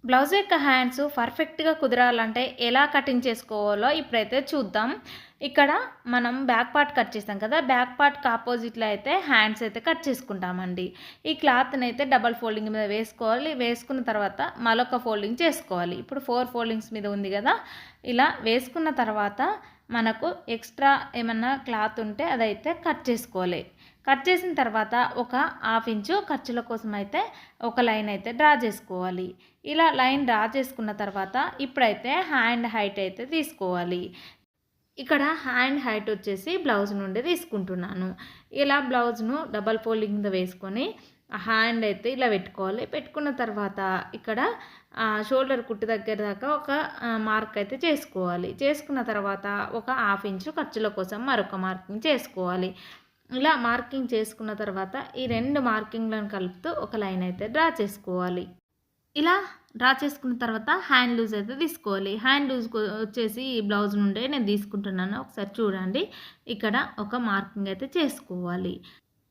Blouse యొక్క hands పర్ఫెక్ట్‌గా కుదరాలంటే ఎలా కటింగ్ చేసుకోవాలో ఇప్పుడైతే చూద్దాం. ఇక్కడ మనం బ్యాక్ పార్ట్ కట్ చేసాం కదా! బ్యాక్ పార్ట్‌కి అపోజిట్‌లో అయితే హ్యాండ్స్ అయితే కట్ చేసుకుంటామండి. ఈ క్లాత్‌నైతే డబుల్ ఫోల్డింగ్ మీద వేసుకోవాలి. వేసుకున్న తర్వాత మరొక ఫోల్డింగ్ చేసుకోవాలి. ఇప్పుడు 4 ఫోల్డింగ్స్ మీద ఉంది కదా! ఇలా వేసుకున్న తర్వాత మనకు ఎక్స్ట్రా ఏమన్నా క్లాత్ ఉంటే అదైతే కట్ చేసుకోవాలి. కట్ చేసిన తర్వాత ఒక హాఫ్ ఇంచు ఖర్చుల కోసం అయితే ఒక లైన్ అయితే డ్రా చేసుకోవాలి. ఇలా లైన్ డ్రా చేసుకున్న తర్వాత ఇప్పుడైతే హ్యాండ్ హైట్ అయితే తీసుకోవాలి. ఇక్కడ హ్యాండ్ హైట్ వచ్చేసి బ్లౌజ్ నుండి తీసుకుంటున్నాను. ఇలా బ్లౌజ్ను డబల్ ఫోల్డింగ్ మీద వేసుకొని హ్యాండ్ అయితే ఇలా పెట్టుకోవాలి. పెట్టుకున్న తర్వాత ఇక్కడ షోల్డర్ కుట్టు దగ్గర దాకా ఒక మార్క్ అయితే చేసుకోవాలి. చేసుకున్న తర్వాత ఒక హాఫ్ ఇంచు ఖర్చుల కోసం మరొక మార్కింగ్ చేసుకోవాలి. ఇలా మార్కింగ్ చేసుకున్న తర్వాత ఈ 2 మార్కింగ్లను కలుపుతూ ఒక లైన్ అయితే డ్రా చేసుకోవాలి. ఇలా డ్రా చేసుకున్న తర్వాత హ్యాండ్ లూజ్ అయితే తీసుకోవాలి. హ్యాండ్ లూజ్ వచ్చేసి ఈ బ్లౌజ్ నుండే నేను తీసుకుంటున్నాను. ఒకసారి చూడండి. ఇక్కడ ఒక మార్కింగ్ అయితే చేసుకోవాలి.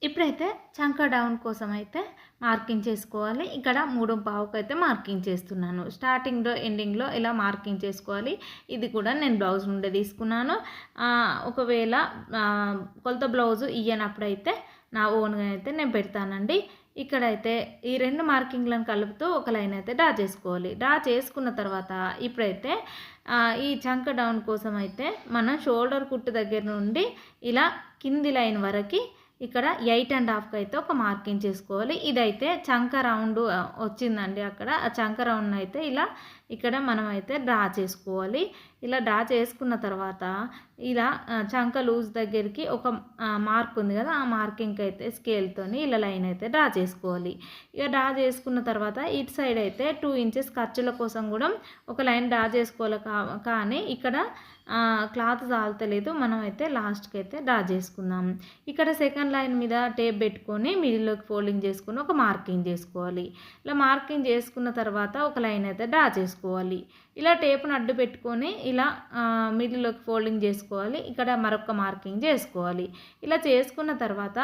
ఇప్పుడైతే చంక డౌన్ కోసం అయితే మార్కింగ్ చేసుకోవాలి. ఇక్కడ 3/4కు అయితే మార్కింగ్ చేస్తున్నాను. స్టార్టింగ్లో ఎండింగ్లో ఇలా మార్కింగ్ చేసుకోవాలి. ఇది కూడా నేను బ్లౌజ్ నుండే తీసుకున్నాను. ఒకవేళ కొలత బ్లౌజు ఇయ్యనప్పుడైతే నా ఓన్గా అయితే నేను పెడతానండి. ఇక్కడైతే ఈ 2 మార్కింగ్లను కలుపుతూ ఒక లైన్ అయితే డ్రా చేసుకోవాలి. డ్రా చేసుకున్న తర్వాత ఇప్పుడైతే ఈ చంక డౌన్ కోసం అయితే మనం షోల్డర్ కుట్టు దగ్గర నుండి ఇలా కింది లైన్ వరకు ఇక్కడ 8.5కి అయితే ఒక మార్కింగ్ చేసుకోవాలి. ఇదైతే చంక రౌండ్ వచ్చిందండి. అక్కడ ఆ చంక రౌండ్ అయితే ఇలా ఇక్కడ మనం అయితే డ్రా చేసుకోవాలి. ఇలా డ్రా చేసుకున్న తర్వాత ఇలా చంక లూజ్ దగ్గరికి ఒక మార్క్ ఉంది కదా! ఆ మార్కింగ్కి అయితే స్కేల్తోని ఇలా లైన్ అయితే డ్రా చేసుకోవాలి. ఇక డ్రా చేసుకున్న తర్వాత ఇటు సైడ్ అయితే 2 ఇంచెస్ ఖర్చుల కోసం కూడా ఒక లైన్ డ్రా చేసుకోవాలి. కానీ ఇక్కడ క్లాత్ చాలతలేదు. మనం అయితే లాస్ట్కి అయితే డ్రా చేసుకుందాం. ఇక్కడ సెకండ్ లైన్ మీద టేప్ పెట్టుకొని మిడిల్లోకి ఫోల్డింగ్ చేసుకొని ఒక మార్కింగ్ చేసుకోవాలి. ఇలా మార్కింగ్ చేసుకున్న తర్వాత ఒక లైన్ అయితే డ్రా చేసుకోవాలి. ఇలా టేప్ను అడ్డు పెట్టుకొని ఇలా మిడిల్లోకి ఫోల్డింగ్ చేసుకోవాలి. ఇక్కడ మరొక మార్కింగ్ చేసుకోవాలి. ఇలా చేసుకున్న తర్వాత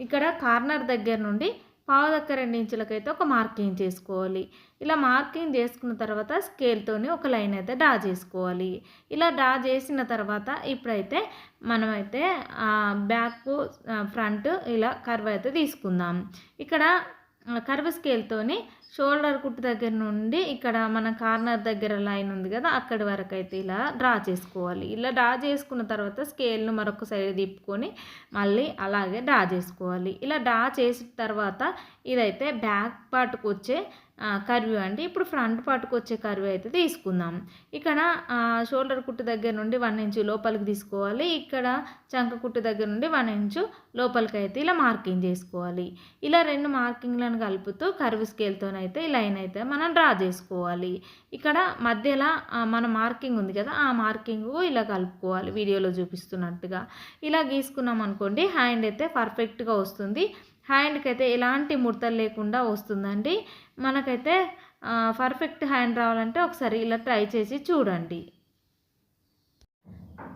ఇక్కడ కార్నర్ దగ్గర నుండి 1/2 ఇంచులకైతే ఒక మార్కింగ్ చేసుకోవాలి. ఇలా మార్కింగ్ చేసుకున్న తర్వాత స్కేల్తోని ఒక లైన్ అయితే డ్రా చేసుకోవాలి. ఇలా డ్రా చేసిన తర్వాత ఇప్పుడైతే మనమైతే బ్యాక్ ఫ్రంట్ ఇలా కర్వ్ అయితే తీసుకుందాం. ఇక్కడ కర్వ్ స్కేల్తోని షోల్డర్ కుట్టు దగ్గర నుండి ఇక్కడ మన కార్నర్ దగ్గర లైన్ ఉంది కదా! అక్కడి వరకు అయితే ఇలా డ్రా చేసుకోవాలి. ఇలా డ్రా చేసుకున్న తర్వాత స్కేల్ను మరొక సైడ్ తిప్పుకొని మళ్ళీ అలాగే డ్రా చేసుకోవాలి. ఇలా డ్రా చేసిన తర్వాత ఇదైతే బ్యాక్ పార్ట్కి వచ్చే కర్వ్ అండి. ఇప్పుడు ఫ్రంట్ పార్ట్కి వచ్చే కర్వ్ అయితే తీసుకుందాం. ఇక్కడ షోల్డర్ కుట్టు దగ్గర నుండి 1 ఇంచు లోపలికి తీసుకోవాలి. ఇక్కడ చంక కుట్టు దగ్గర నుండి 1 ఇంచు లోపలికి అయితే ఇలా మార్కింగ్ చేసుకోవాలి. ఇలా 2 మార్కింగ్లను కలుపుతూ కర్వ్ స్కేల్తోనైతే ఈ లైన్ అయితే మనం డ్రా చేసుకోవాలి. ఇక్కడ మధ్యలో మన మార్కింగ్ ఉంది కదా! ఆ మార్కింగ్ ఇలా కలుపుకోవాలి వీడియోలో చూపిస్తున్నట్టుగా. ఇలా గీసుకున్నాం అనుకోండి హ్యాండ్ అయితే పర్ఫెక్ట్గా వస్తుంది. హ్యాండ్కి అయితే ఎలాంటి ముడతలు లేకుండా వస్తుందండి. మనకైతే పర్ఫెక్ట్ హ్యాండ్ రావాలంటే ఒకసారి ఇలా ట్రై చేసి చూడండి.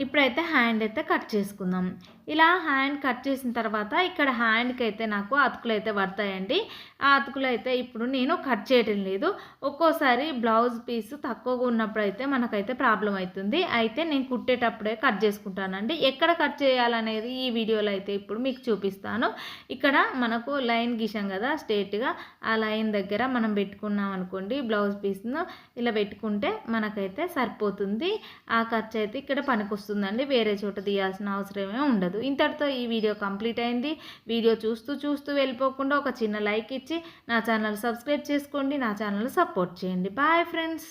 ఇప్పుడైతే హ్యాండ్ అయితే కట్ చేసుకుందాం. ఇలా హ్యాండ్ కట్ చేసిన తర్వాత ఇక్కడ హ్యాండ్కి అయితే నాకు అతుకులు అయితే పడతాయండి. ఆ అతుకులు అయితే ఇప్పుడు నేను కట్ చేయడం లేదు. ఒక్కోసారి బ్లౌజ్ పీస్ తక్కువగా ఉన్నప్పుడు అయితే మనకైతే ప్రాబ్లం అవుతుంది. అయితే నేను కుట్టేటప్పుడే కట్ చేసుకుంటానండి. ఎక్కడ కట్ చేయాలనేది ఈ వీడియోలో అయితే ఇప్పుడు మీకు చూపిస్తాను. ఇక్కడ మనకు లైన్ గీసాం కదా స్ట్రేట్గా, ఆ లైన్ దగ్గర మనం పెట్టుకున్నాం అనుకోండి బ్లౌజ్ పీస్ను ఇలా పెట్టుకుంటే మనకైతే సరిపోతుంది. ఆ ఖర్చు అయితే ఇక్కడ పనికొస్తుందండి. వేరే చోట తీయాల్సిన అవసరమే ఉండదు. ఇంతటితో ఈ వీడియో కంప్లీట్ అయింది. వీడియో చూస్తూ వెళ్ళిపోకుండా ఒక చిన్న లైక్ ఇచ్చి నా ఛానల్ సబ్స్క్రైబ్ చేసుకోండి. నా ఛానల్ సపోర్ట్ చేయండి. Bye friends.